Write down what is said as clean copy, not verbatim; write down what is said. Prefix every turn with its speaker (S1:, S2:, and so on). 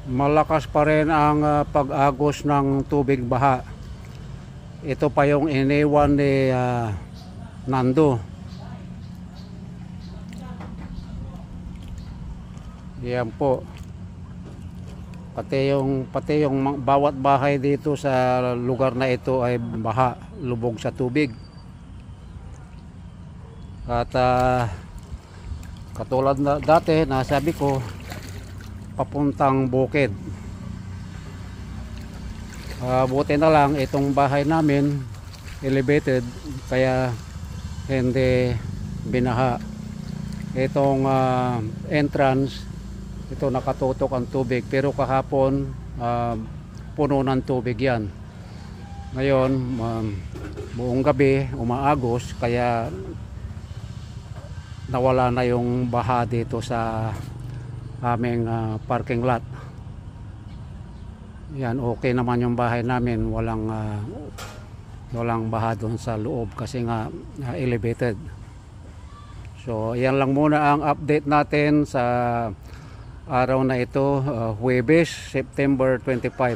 S1: malakas pa rin ang pag-agos ng tubig baha. Ito pa yung iniwan ni Nando. Yan po. Pati yung bawat bahay dito sa lugar na ito ay baha, lubog sa tubig. At katulad na dati, nasabi ko, papuntang bukid. Buti na lang itong bahay namin elevated, kaya hindi binaha. Itong entrance, ito nakatutok ang tubig, pero kahapon puno ng tubig yan. Ngayon buong gabi umaagos, kaya nawala na yung baha dito sa aming parking lot. Yan, okay naman yung bahay namin, walang baha doon sa loob kasi nga elevated. So yan lang muna ang update natin sa araw na ito, Huwebes, September 25.